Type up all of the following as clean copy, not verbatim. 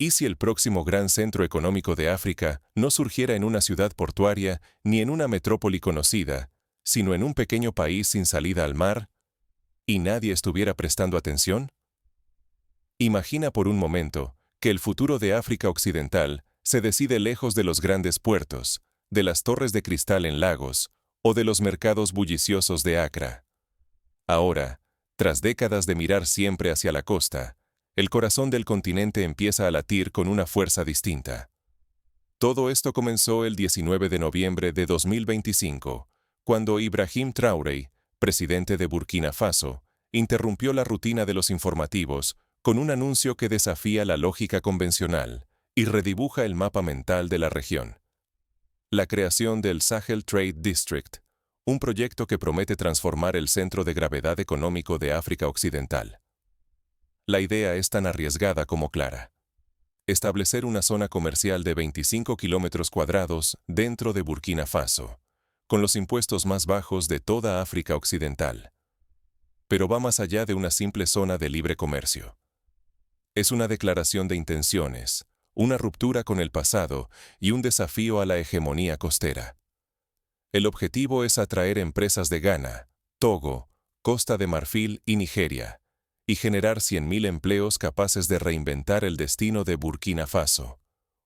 ¿Y si el próximo gran centro económico de África no surgiera en una ciudad portuaria ni en una metrópoli conocida, sino en un pequeño país sin salida al mar, y nadie estuviera prestando atención? Imagina por un momento que el futuro de África Occidental se decide lejos de los grandes puertos, de las torres de cristal en Lagos o de los mercados bulliciosos de Accra. Ahora, tras décadas de mirar siempre hacia la costa, el corazón del continente empieza a latir con una fuerza distinta. Todo esto comenzó el 19 de noviembre de 2025, cuando Ibrahim Traoré, presidente de Burkina Faso, interrumpió la rutina de los informativos con un anuncio que desafía la lógica convencional y redibuja el mapa mental de la región. La creación del Sahel Trade District, un proyecto que promete transformar el centro de gravedad económico de África Occidental. La idea es tan arriesgada como clara. Establecer una zona comercial de 25 kilómetros cuadrados dentro de Burkina Faso, con los impuestos más bajos de toda África Occidental. Pero va más allá de una simple zona de libre comercio. Es una declaración de intenciones, una ruptura con el pasado y un desafío a la hegemonía costera. El objetivo es atraer empresas de Ghana, Togo, Costa de Marfil y Nigeria, y generar 100.000 empleos capaces de reinventar el destino de Burkina Faso,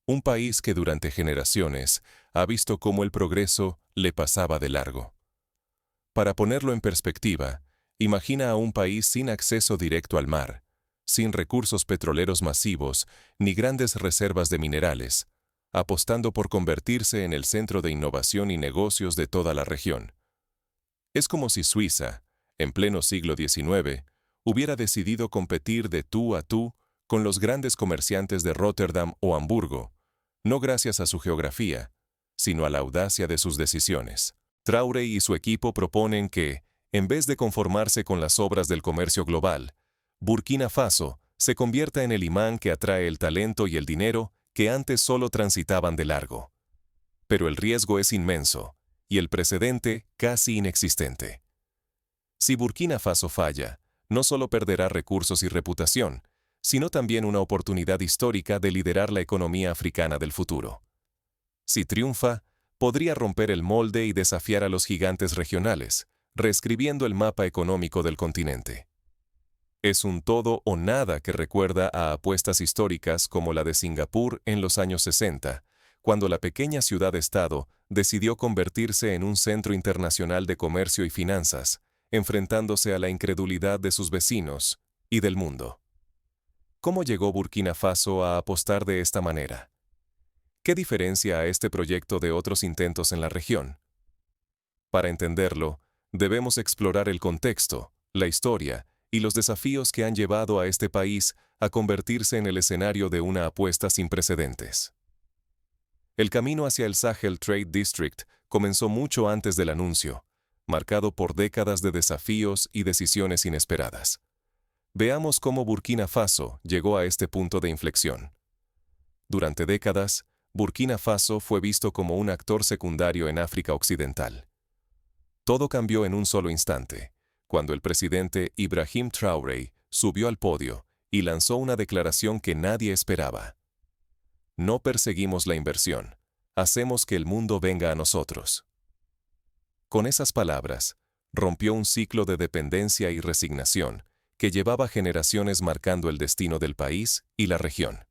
un país que durante generaciones ha visto cómo el progreso le pasaba de largo. Para ponerlo en perspectiva, imagina a un país sin acceso directo al mar, sin recursos petroleros masivos ni grandes reservas de minerales, apostando por convertirse en el centro de innovación y negocios de toda la región. Es como si Suiza, en pleno siglo XIX, hubiera decidido competir de tú a tú con los grandes comerciantes de Rotterdam o Hamburgo, no gracias a su geografía, sino a la audacia de sus decisiones. Traoré y su equipo proponen que, en vez de conformarse con las obras del comercio global, Burkina Faso se convierta en el imán que atrae el talento y el dinero que antes solo transitaban de largo. Pero el riesgo es inmenso, y el precedente casi inexistente. Si Burkina Faso falla, no solo perderá recursos y reputación, sino también una oportunidad histórica de liderar la economía africana del futuro. Si triunfa, podría romper el molde y desafiar a los gigantes regionales, reescribiendo el mapa económico del continente. Es un todo o nada que recuerda a apuestas históricas como la de Singapur en los años 60, cuando la pequeña ciudad-estado decidió convertirse en un centro internacional de comercio y finanzas, enfrentándose a la incredulidad de sus vecinos y del mundo. ¿Cómo llegó Burkina Faso a apostar de esta manera? ¿Qué diferencia a este proyecto de otros intentos en la región? Para entenderlo, debemos explorar el contexto, la historia y los desafíos que han llevado a este país a convertirse en el escenario de una apuesta sin precedentes. El camino hacia el Sahel Trade District comenzó mucho antes del anuncio, marcado por décadas de desafíos y decisiones inesperadas. Veamos cómo Burkina Faso llegó a este punto de inflexión. Durante décadas, Burkina Faso fue visto como un actor secundario en África Occidental. Todo cambió en un solo instante, cuando el presidente Ibrahim Traoré subió al podio y lanzó una declaración que nadie esperaba. No perseguimos la inversión, hacemos que el mundo venga a nosotros. Con esas palabras, rompió un ciclo de dependencia y resignación que llevaba generaciones marcando el destino del país y la región.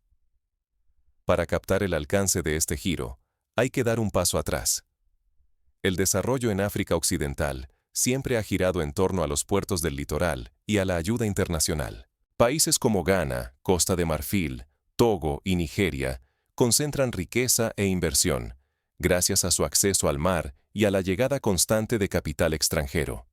Para captar el alcance de este giro, hay que dar un paso atrás. El desarrollo en África Occidental siempre ha girado en torno a los puertos del litoral y a la ayuda internacional. Países como Ghana, Costa de Marfil, Togo y Nigeria concentran riqueza e inversión, gracias a su acceso al mar y a la llegada constante de capital extranjero.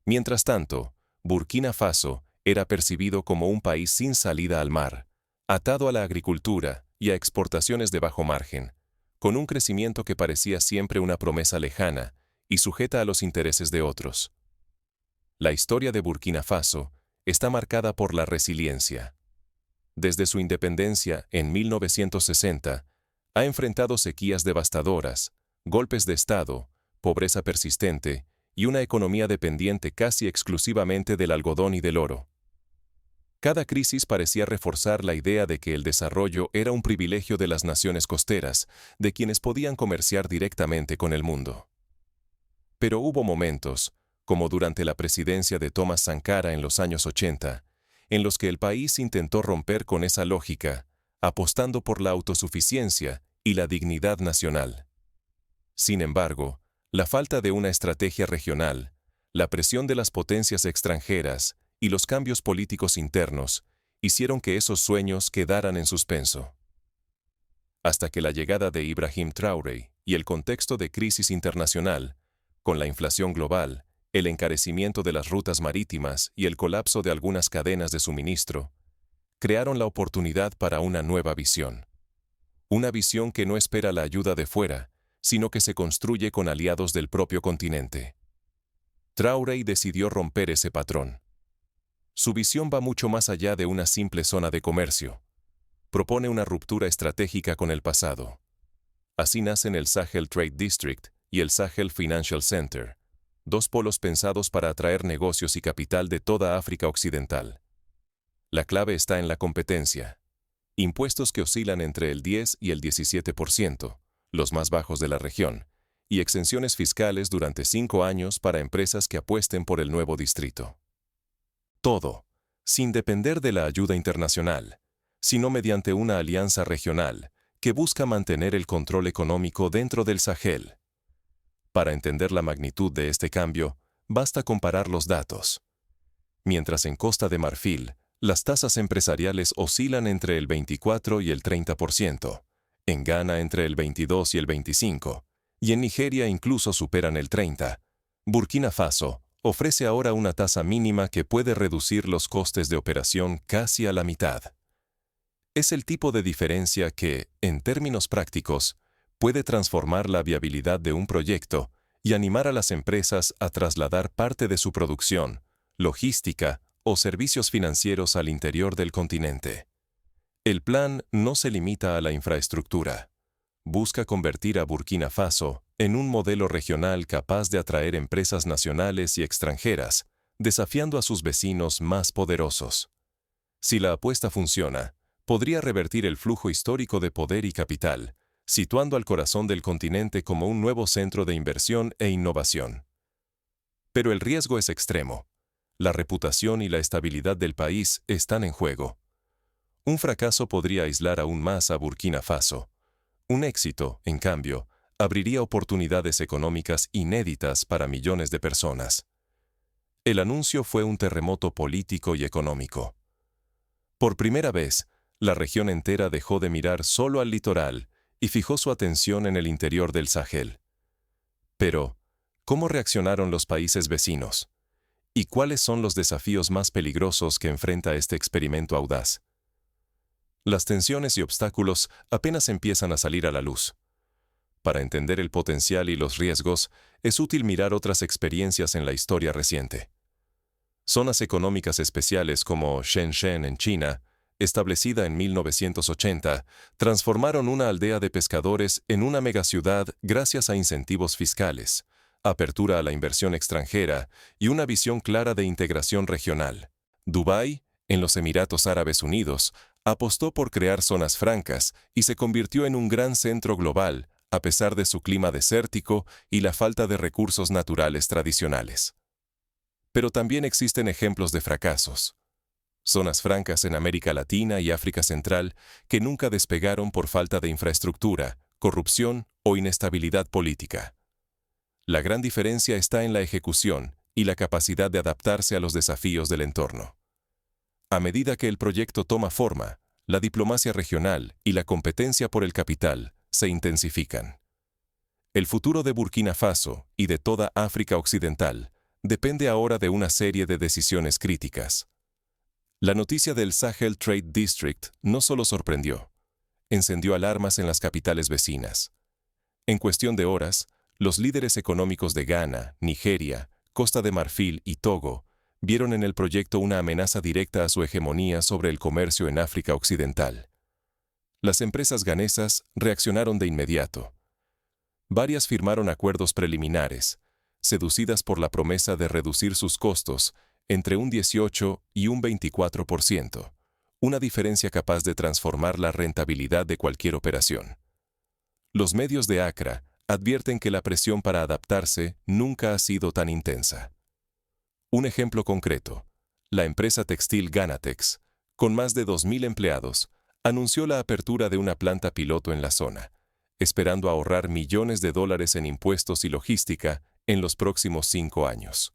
Mientras tanto, Burkina Faso era percibido como un país sin salida al mar, atado a la agricultura y a exportaciones de bajo margen, con un crecimiento que parecía siempre una promesa lejana y sujeta a los intereses de otros. La historia de Burkina Faso está marcada por la resiliencia. Desde su independencia en 1960, ha enfrentado sequías devastadoras, golpes de Estado, pobreza persistente y una economía dependiente casi exclusivamente del algodón y del oro. Cada crisis parecía reforzar la idea de que el desarrollo era un privilegio de las naciones costeras, de quienes podían comerciar directamente con el mundo. Pero hubo momentos, como durante la presidencia de Thomas Sankara en los años 80, en los que el país intentó romper con esa lógica, apostando por la autosuficiencia y la dignidad nacional. Sin embargo, la falta de una estrategia regional, la presión de las potencias extranjeras y los cambios políticos internos hicieron que esos sueños quedaran en suspenso. Hasta que la llegada de Ibrahim Traoré y el contexto de crisis internacional, con la inflación global, el encarecimiento de las rutas marítimas y el colapso de algunas cadenas de suministro, crearon la oportunidad para una nueva visión. Una visión que no espera la ayuda de fuera, sino que se construye con aliados del propio continente. Traoré decidió romper ese patrón. Su visión va mucho más allá de una simple zona de comercio. Propone una ruptura estratégica con el pasado. Así nacen el Sahel Trade District y el Sahel Financial Center, dos polos pensados para atraer negocios y capital de toda África Occidental. La clave está en la competencia. Impuestos que oscilan entre el 10 y el 17%, los más bajos de la región, y exenciones fiscales durante 5 años para empresas que apuesten por el nuevo distrito. Todo, sin depender de la ayuda internacional, sino mediante una alianza regional que busca mantener el control económico dentro del Sahel. Para entender la magnitud de este cambio, basta comparar los datos. Mientras en Costa de Marfil, las tasas empresariales oscilan entre el 24 y el 30%, en Ghana entre el 22 y el 25%, y en Nigeria incluso superan el 30%, Burkina Faso ofrece ahora una tasa mínima que puede reducir los costes de operación casi a la mitad. Es el tipo de diferencia que, en términos prácticos, puede transformar la viabilidad de un proyecto y animar a las empresas a trasladar parte de su producción, logística o servicios financieros al interior del continente. El plan no se limita a la infraestructura. Busca convertir a Burkina Faso en un modelo regional capaz de atraer empresas nacionales y extranjeras, desafiando a sus vecinos más poderosos. Si la apuesta funciona, podría revertir el flujo histórico de poder y capital, situando al corazón del continente como un nuevo centro de inversión e innovación. Pero el riesgo es extremo. La reputación y la estabilidad del país están en juego. Un fracaso podría aislar aún más a Burkina Faso. Un éxito, en cambio, abriría oportunidades económicas inéditas para millones de personas. El anuncio fue un terremoto político y económico. Por primera vez, la región entera dejó de mirar solo al litoral y fijó su atención en el interior del Sahel. Pero, ¿cómo reaccionaron los países vecinos? ¿Y cuáles son los desafíos más peligrosos que enfrenta este experimento audaz? Las tensiones y obstáculos apenas empiezan a salir a la luz. Para entender el potencial y los riesgos, es útil mirar otras experiencias en la historia reciente. Zonas económicas especiales como Shenzhen en China, establecida en 1980, transformaron una aldea de pescadores en una megaciudad gracias a incentivos fiscales, apertura a la inversión extranjera y una visión clara de integración regional. Dubái, en los Emiratos Árabes Unidos, apostó por crear zonas francas y se convirtió en un gran centro global, a pesar de su clima desértico y la falta de recursos naturales tradicionales. Pero también existen ejemplos de fracasos. Zonas francas en América Latina y África Central que nunca despegaron por falta de infraestructura, corrupción o inestabilidad política. La gran diferencia está en la ejecución y la capacidad de adaptarse a los desafíos del entorno. A medida que el proyecto toma forma, la diplomacia regional y la competencia por el capital se intensifican. El futuro de Burkina Faso y de toda África Occidental depende ahora de una serie de decisiones críticas. La noticia del Sahel Trade District no solo sorprendió, encendió alarmas en las capitales vecinas. En cuestión de horas, los líderes económicos de Ghana, Nigeria, Costa de Marfil y Togo vieron en el proyecto una amenaza directa a su hegemonía sobre el comercio en África Occidental. Las empresas ganesas reaccionaron de inmediato. Varias firmaron acuerdos preliminares, seducidas por la promesa de reducir sus costos, entre un 18 y un 24%, una diferencia capaz de transformar la rentabilidad de cualquier operación. Los medios de Accra advierten que la presión para adaptarse nunca ha sido tan intensa. Un ejemplo concreto: la empresa textil Ganatex, con más de 2.000 empleados, anunció la apertura de una planta piloto en la zona, esperando ahorrar millones de dólares en impuestos y logística en los próximos 5 años.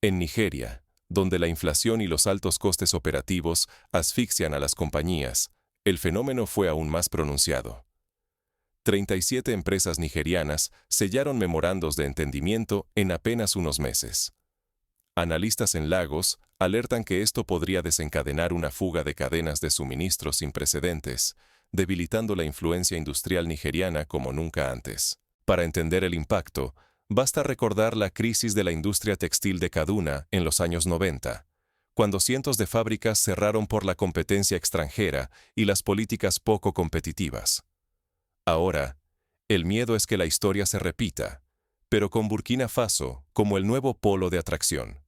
En Nigeria, donde la inflación y los altos costes operativos asfixian a las compañías, el fenómeno fue aún más pronunciado. 37 empresas nigerianas sellaron memorandos de entendimiento en apenas unos meses. Analistas en Lagos alertan que esto podría desencadenar una fuga de cadenas de suministro sin precedentes, debilitando la influencia industrial nigeriana como nunca antes. Para entender el impacto, basta recordar la crisis de la industria textil de Kaduna en los años 90, cuando cientos de fábricas cerraron por la competencia extranjera y las políticas poco competitivas. Ahora, el miedo es que la historia se repita, pero con Burkina Faso como el nuevo polo de atracción.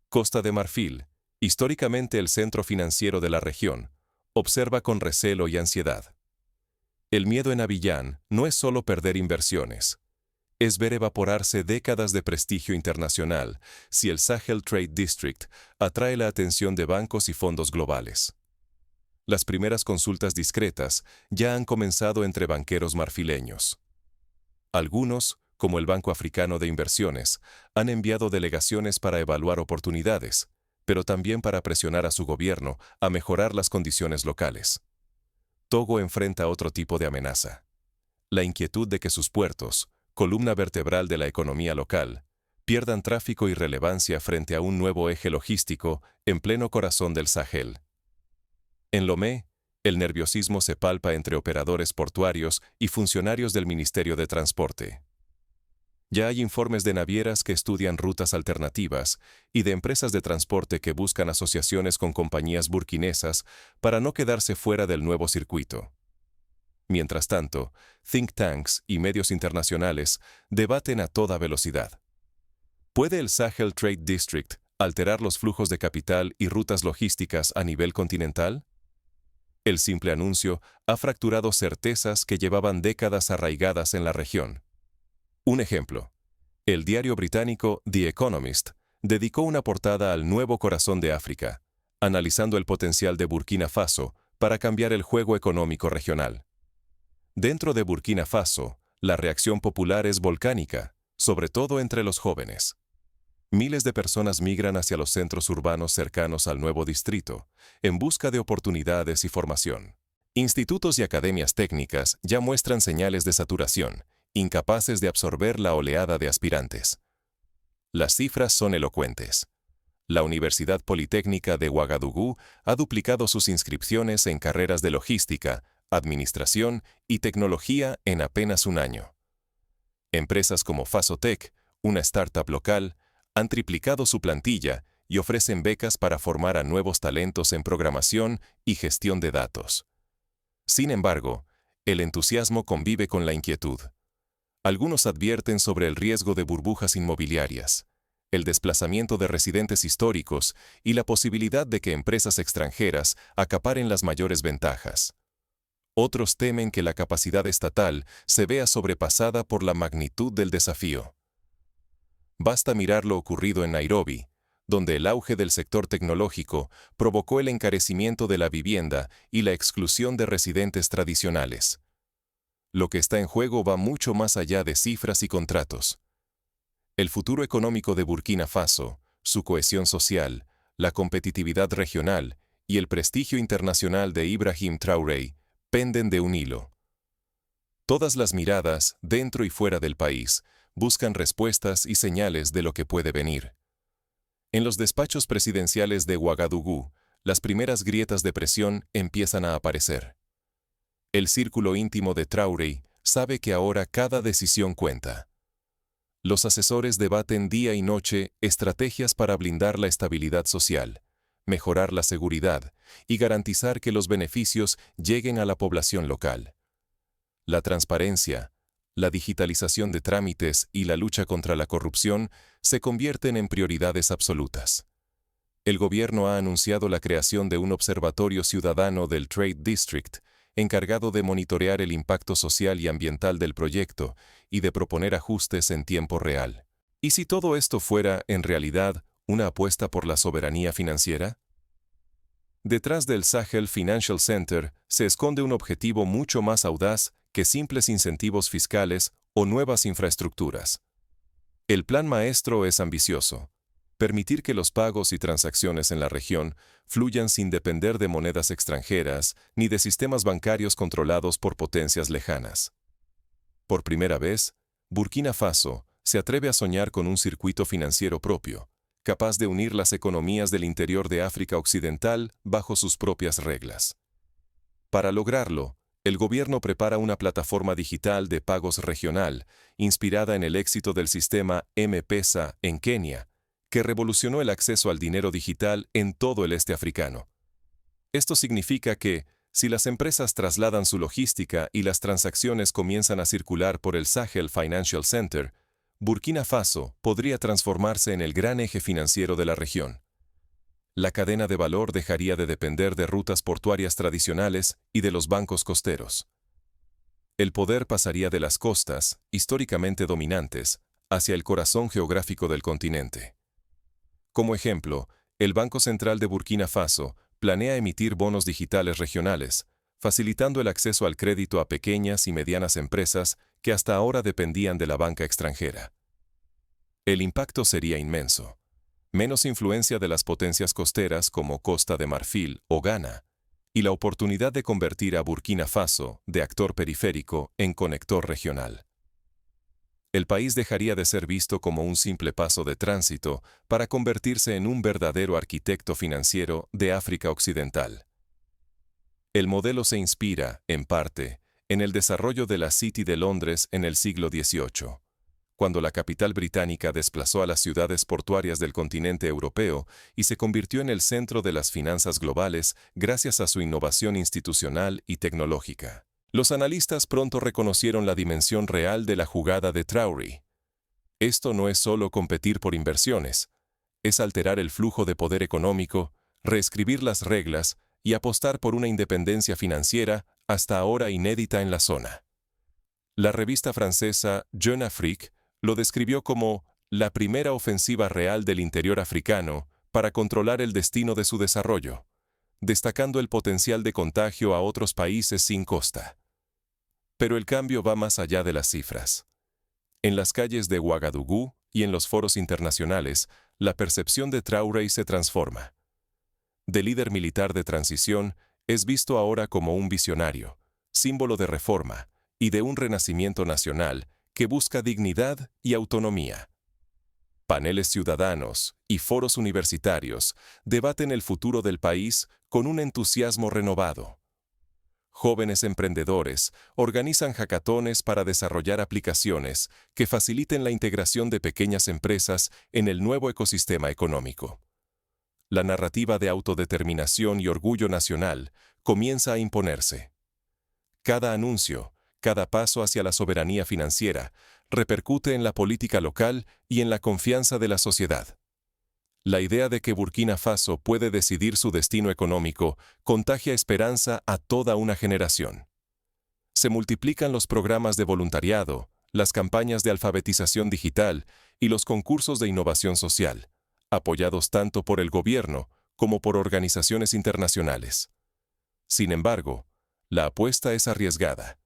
Costa de Marfil, históricamente el centro financiero de la región, observa con recelo y ansiedad. El miedo en Abiyán no es solo perder inversiones, es ver evaporarse décadas de prestigio internacional si el Sahel Trade District atrae la atención de bancos y fondos globales. Las primeras consultas discretas ya han comenzado entre banqueros marfileños. Algunos, como el Banco Africano de Inversiones, han enviado delegaciones para evaluar oportunidades, pero también para presionar a su gobierno a mejorar las condiciones locales. Togo enfrenta otro tipo de amenaza: la inquietud de que sus puertos, columna vertebral de la economía local, pierdan tráfico y relevancia frente a un nuevo eje logístico en pleno corazón del Sahel. En Lomé, el nerviosismo se palpa entre operadores portuarios y funcionarios del Ministerio de Transporte. Ya hay informes de navieras que estudian rutas alternativas y de empresas de transporte que buscan asociaciones con compañías burkinesas para no quedarse fuera del nuevo circuito. Mientras tanto, think tanks y medios internacionales debaten a toda velocidad. ¿Puede el Sahel Trade District alterar los flujos de capital y rutas logísticas a nivel continental? El simple anuncio ha fracturado certezas que llevaban décadas arraigadas en la región. Un ejemplo: el diario británico The Economist dedicó una portada al nuevo corazón de África, analizando el potencial de Burkina Faso para cambiar el juego económico regional. Dentro de Burkina Faso, la reacción popular es volcánica, sobre todo entre los jóvenes. Miles de personas migran hacia los centros urbanos cercanos al nuevo distrito, en busca de oportunidades y formación. Institutos y academias técnicas ya muestran señales de saturación, incapaces de absorber la oleada de aspirantes. Las cifras son elocuentes. La Universidad Politécnica de Ouagadougou ha duplicado sus inscripciones en carreras de logística, administración y tecnología en apenas un año. Empresas como Fasotec, una startup local, han triplicado su plantilla y ofrecen becas para formar a nuevos talentos en programación y gestión de datos. Sin embargo, el entusiasmo convive con la inquietud. Algunos advierten sobre el riesgo de burbujas inmobiliarias, el desplazamiento de residentes históricos y la posibilidad de que empresas extranjeras acaparen las mayores ventajas. Otros temen que la capacidad estatal se vea sobrepasada por la magnitud del desafío. Basta mirar lo ocurrido en Nairobi, donde el auge del sector tecnológico provocó el encarecimiento de la vivienda y la exclusión de residentes tradicionales. Lo que está en juego va mucho más allá de cifras y contratos. El futuro económico de Burkina Faso, su cohesión social, la competitividad regional y el prestigio internacional de Ibrahim Traoré penden de un hilo. Todas las miradas, dentro y fuera del país, buscan respuestas y señales de lo que puede venir. En los despachos presidenciales de Ouagadougou, las primeras grietas de presión empiezan a aparecer. El círculo íntimo de Traoré sabe que ahora cada decisión cuenta. Los asesores debaten día y noche estrategias para blindar la estabilidad social, mejorar la seguridad y garantizar que los beneficios lleguen a la población local. La transparencia, la digitalización de trámites y la lucha contra la corrupción se convierten en prioridades absolutas. El gobierno ha anunciado la creación de un observatorio ciudadano del Trade District, encargado de monitorear el impacto social y ambiental del proyecto y de proponer ajustes en tiempo real. ¿Y si todo esto fuera, en realidad, una apuesta por la soberanía financiera? Detrás del Sahel Financial Center se esconde un objetivo mucho más audaz que simples incentivos fiscales o nuevas infraestructuras. El plan maestro es ambicioso: permitir que los pagos y transacciones en la región fluyan sin depender de monedas extranjeras ni de sistemas bancarios controlados por potencias lejanas. Por primera vez, Burkina Faso se atreve a soñar con un circuito financiero propio, capaz de unir las economías del interior de África Occidental bajo sus propias reglas. Para lograrlo, el gobierno prepara una plataforma digital de pagos regional, inspirada en el éxito del sistema M-Pesa en Kenia, que revolucionó el acceso al dinero digital en todo el este africano. Esto significa que, si las empresas trasladan su logística y las transacciones comienzan a circular por el Sahel Financial Center, Burkina Faso podría transformarse en el gran eje financiero de la región. La cadena de valor dejaría de depender de rutas portuarias tradicionales y de los bancos costeros. El poder pasaría de las costas, históricamente dominantes, hacia el corazón geográfico del continente. Como ejemplo, el Banco Central de Burkina Faso planea emitir bonos digitales regionales, facilitando el acceso al crédito a pequeñas y medianas empresas que hasta ahora dependían de la banca extranjera. El impacto sería inmenso. Menos influencia de las potencias costeras como Costa de Marfil o Ghana, y la oportunidad de convertir a Burkina Faso, de actor periférico, en conector regional. El país dejaría de ser visto como un simple paso de tránsito para convertirse en un verdadero arquitecto financiero de África Occidental. El modelo se inspira, en parte, en el desarrollo de la City de Londres en el siglo XVIII, cuando la capital británica desplazó a las ciudades portuarias del continente europeo y se convirtió en el centro de las finanzas globales gracias a su innovación institucional y tecnológica. Los analistas pronto reconocieron la dimensión real de la jugada de Traoré. Esto no es solo competir por inversiones, es alterar el flujo de poder económico, reescribir las reglas y apostar por una independencia financiera hasta ahora inédita en la zona. La revista francesa Jeune Afrique lo describió como la primera ofensiva real del interior africano para controlar el destino de su desarrollo, destacando el potencial de contagio a otros países sin costa. Pero el cambio va más allá de las cifras. En las calles de Ouagadougou y en los foros internacionales, la percepción de Traoré se transforma. De líder militar de transición, es visto ahora como un visionario, símbolo de reforma y de un renacimiento nacional que busca dignidad y autonomía. Paneles ciudadanos y foros universitarios debaten el futuro del país con un entusiasmo renovado. Jóvenes emprendedores organizan hackatones para desarrollar aplicaciones que faciliten la integración de pequeñas empresas en el nuevo ecosistema económico. La narrativa de autodeterminación y orgullo nacional comienza a imponerse. Cada anuncio, cada paso hacia la soberanía financiera, repercute en la política local y en la confianza de la sociedad. La idea de que Burkina Faso puede decidir su destino económico contagia esperanza a toda una generación. Se multiplican los programas de voluntariado, las campañas de alfabetización digital y los concursos de innovación social, apoyados tanto por el gobierno como por organizaciones internacionales. Sin embargo, la apuesta es arriesgada.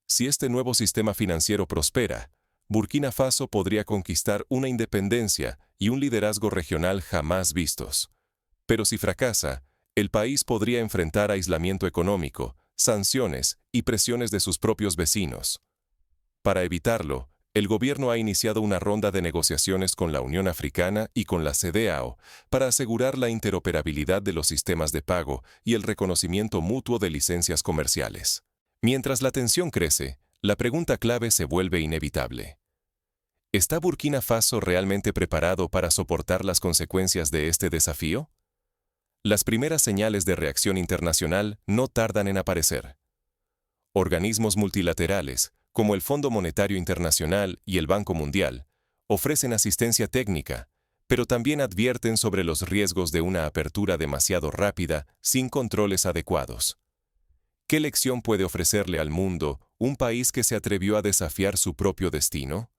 Si este nuevo sistema financiero prospera, Burkina Faso podría conquistar una independencia y un liderazgo regional jamás vistos. Pero si fracasa, el país podría enfrentar aislamiento económico, sanciones y presiones de sus propios vecinos. Para evitarlo, el gobierno ha iniciado una ronda de negociaciones con la Unión Africana y con la CEDEAO para asegurar la interoperabilidad de los sistemas de pago y el reconocimiento mutuo de licencias comerciales. Mientras la tensión crece, la pregunta clave se vuelve inevitable. ¿Está Burkina Faso realmente preparado para soportar las consecuencias de este desafío? Las primeras señales de reacción internacional no tardan en aparecer. Organismos multilaterales, como el Fondo Monetario Internacional y el Banco Mundial, Ofrecen asistencia técnica, pero también advierten sobre los riesgos de una apertura demasiado rápida sin controles adecuados. ¿Qué lección puede ofrecerle al mundo un país que se atrevió a desafiar su propio destino?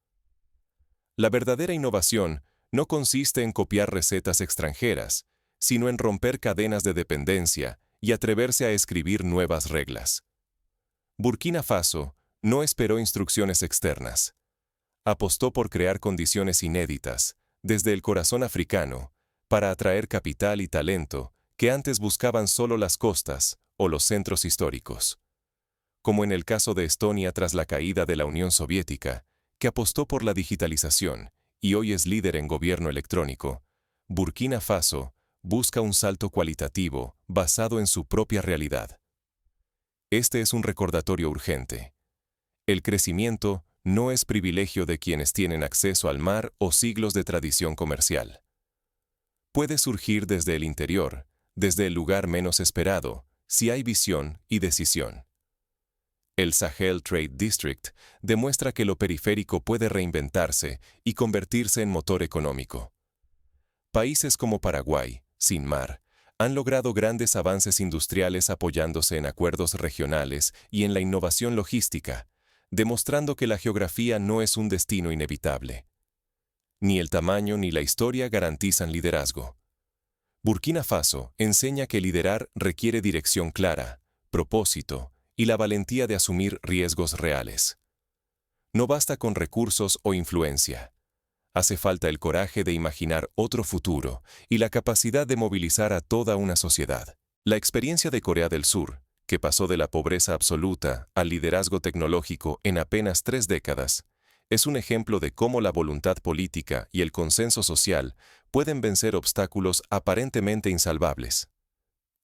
La verdadera innovación no consiste en copiar recetas extranjeras, sino en romper cadenas de dependencia y atreverse a escribir nuevas reglas. Burkina Faso no esperó instrucciones externas. Apostó por crear condiciones inéditas, desde el corazón africano, para atraer capital y talento que antes buscaban solo las costas o los centros históricos. Como en el caso de Estonia tras la caída de la Unión Soviética, que apostó por la digitalización y hoy es líder en gobierno electrónico, Burkina Faso busca un salto cualitativo basado en su propia realidad. Este es un recordatorio urgente. El crecimiento no es privilegio de quienes tienen acceso al mar o siglos de tradición comercial. Puede surgir desde el interior, desde el lugar menos esperado, si hay visión y decisión. El Sahel Trade District demuestra que lo periférico puede reinventarse y convertirse en motor económico. Países como Paraguay, sin mar, han logrado grandes avances industriales apoyándose en acuerdos regionales y en la innovación logística, demostrando que la geografía no es un destino inevitable. Ni el tamaño ni la historia garantizan liderazgo. Burkina Faso enseña que liderar requiere dirección clara, propósito y la valentía de asumir riesgos reales. No basta con recursos o influencia. Hace falta el coraje de imaginar otro futuro y la capacidad de movilizar a toda una sociedad. La experiencia de Corea del Sur, que pasó de la pobreza absoluta al liderazgo tecnológico en apenas 3 décadas, es un ejemplo de cómo la voluntad política y el consenso social pueden vencer obstáculos aparentemente insalvables.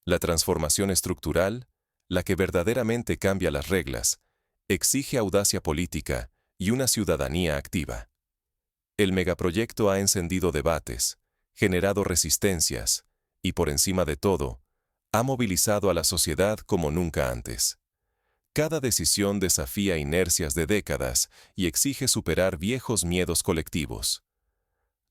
La transformación estructural, la que verdaderamente cambia las reglas, exige audacia política y una ciudadanía activa. El megaproyecto ha encendido debates, generado resistencias y, por encima de todo, ha movilizado a la sociedad como nunca antes. Cada decisión desafía inercias de décadas y exige superar viejos miedos colectivos.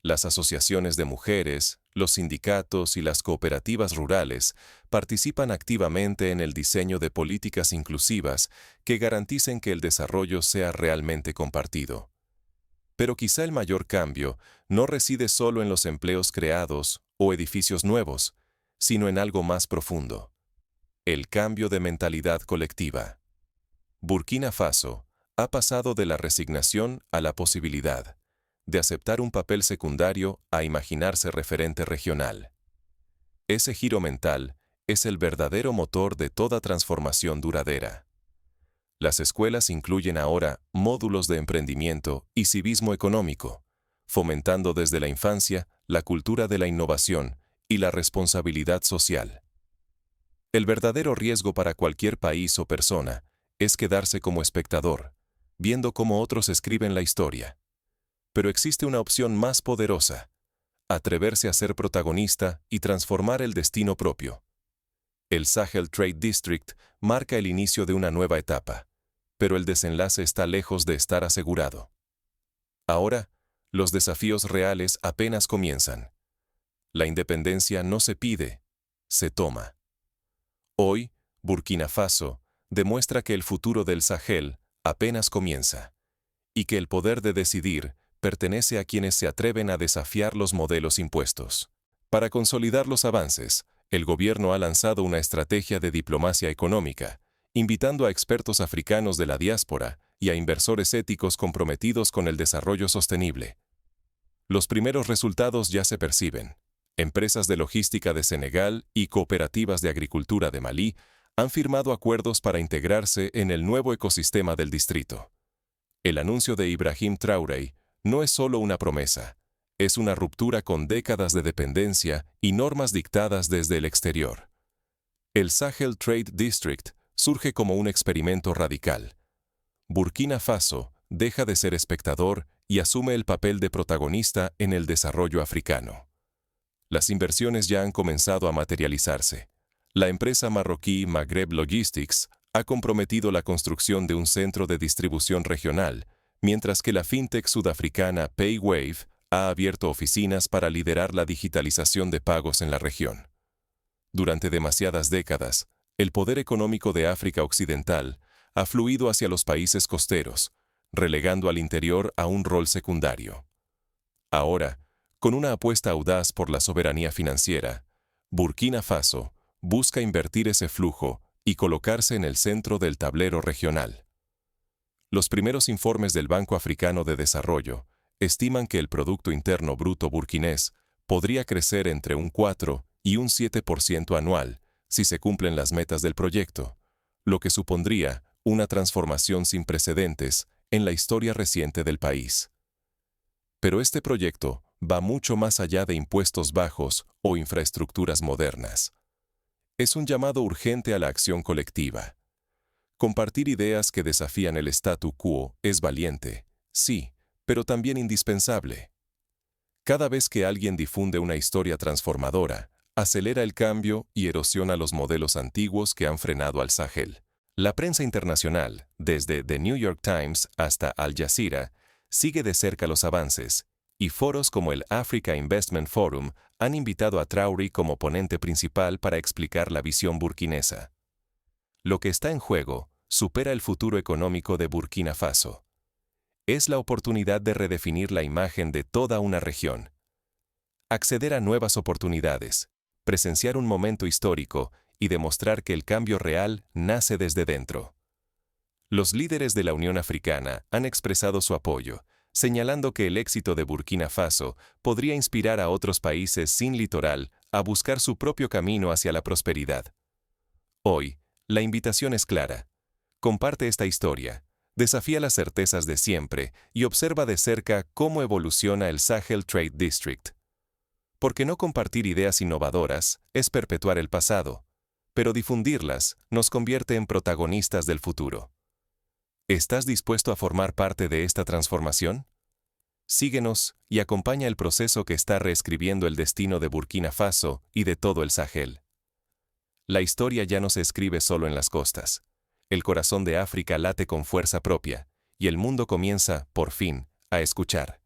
Las asociaciones de mujeres, los sindicatos y las cooperativas rurales participan activamente en el diseño de políticas inclusivas que garanticen que el desarrollo sea realmente compartido. Pero quizá el mayor cambio no reside solo en los empleos creados o edificios nuevos, sino en algo más profundo: el cambio de mentalidad colectiva. Burkina Faso ha pasado de la resignación a la posibilidad, de aceptar un papel secundario a imaginarse referente regional. Ese giro mental es el verdadero motor de toda transformación duradera. Las escuelas incluyen ahora módulos de emprendimiento y civismo económico, fomentando desde la infancia la cultura de la innovación y la responsabilidad social. El verdadero riesgo para cualquier país o persona es quedarse como espectador, viendo cómo otros escriben la historia. Pero existe una opción más poderosa: atreverse a ser protagonista y transformar el destino propio. El Sahel Trade District marca el inicio de una nueva etapa, pero el desenlace está lejos de estar asegurado. Ahora, los desafíos reales apenas comienzan. La independencia no se pide, se toma. Hoy, Burkina Faso demuestra que el futuro del Sahel apenas comienza, y que el poder de decidir pertenece a quienes se atreven a desafiar los modelos impuestos. Para consolidar los avances, el gobierno ha lanzado una estrategia de diplomacia económica, invitando a expertos africanos de la diáspora y a inversores éticos comprometidos con el desarrollo sostenible. Los primeros resultados ya se perciben. Empresas de logística de Senegal y cooperativas de agricultura de Malí han firmado acuerdos para integrarse en el nuevo ecosistema del distrito. El anuncio de Ibrahim Traoré no es solo una promesa, es una ruptura con décadas de dependencia y normas dictadas desde el exterior. El Sahel Trade District surge como un experimento radical. Burkina Faso deja de ser espectador y asume el papel de protagonista en el desarrollo africano. Las inversiones ya han comenzado a materializarse. La empresa marroquí Maghreb Logistics ha comprometido la construcción de un centro de distribución regional, mientras que la fintech sudafricana PayWave ha abierto oficinas para liderar la digitalización de pagos en la región. Durante demasiadas décadas, el poder económico de África Occidental ha fluido hacia los países costeros, relegando al interior a un rol secundario. Ahora, con una apuesta audaz por la soberanía financiera, Burkina Faso busca invertir ese flujo y colocarse en el centro del tablero regional. Los primeros informes del Banco Africano de Desarrollo estiman que el Producto Interno Bruto burkinés podría crecer entre un 4 y un 7% anual si se cumplen las metas del proyecto, lo que supondría una transformación sin precedentes en la historia reciente del país. Pero este proyecto va mucho más allá de impuestos bajos o infraestructuras modernas. Es un llamado urgente a la acción colectiva. Compartir ideas que desafían el statu quo es valiente, sí, pero también indispensable. Cada vez que alguien difunde una historia transformadora, acelera el cambio y erosiona los modelos antiguos que han frenado al Sahel. La prensa internacional, desde The New York Times hasta Al Jazeera, sigue de cerca los avances, y foros como el Africa Investment Forum han invitado a Traoré como ponente principal para explicar la visión burkinesa. Lo que está en juego supera el futuro económico de Burkina Faso. Es la oportunidad de redefinir la imagen de toda una región. Acceder a nuevas oportunidades, presenciar un momento histórico y demostrar que el cambio real nace desde dentro. Los líderes de la Unión Africana han expresado su apoyo, señalando que el éxito de Burkina Faso podría inspirar a otros países sin litoral a buscar su propio camino hacia la prosperidad. Hoy, la invitación es clara. Comparte esta historia, desafía las certezas de siempre y observa de cerca cómo evoluciona el Sahel Trade District. Porque no compartir ideas innovadoras es perpetuar el pasado, pero difundirlas nos convierte en protagonistas del futuro. ¿Estás dispuesto a formar parte de esta transformación? Síguenos y acompaña el proceso que está reescribiendo el destino de Burkina Faso y de todo el Sahel. La historia ya no se escribe solo en las costas. El corazón de África late con fuerza propia, y el mundo comienza, por fin, a escuchar.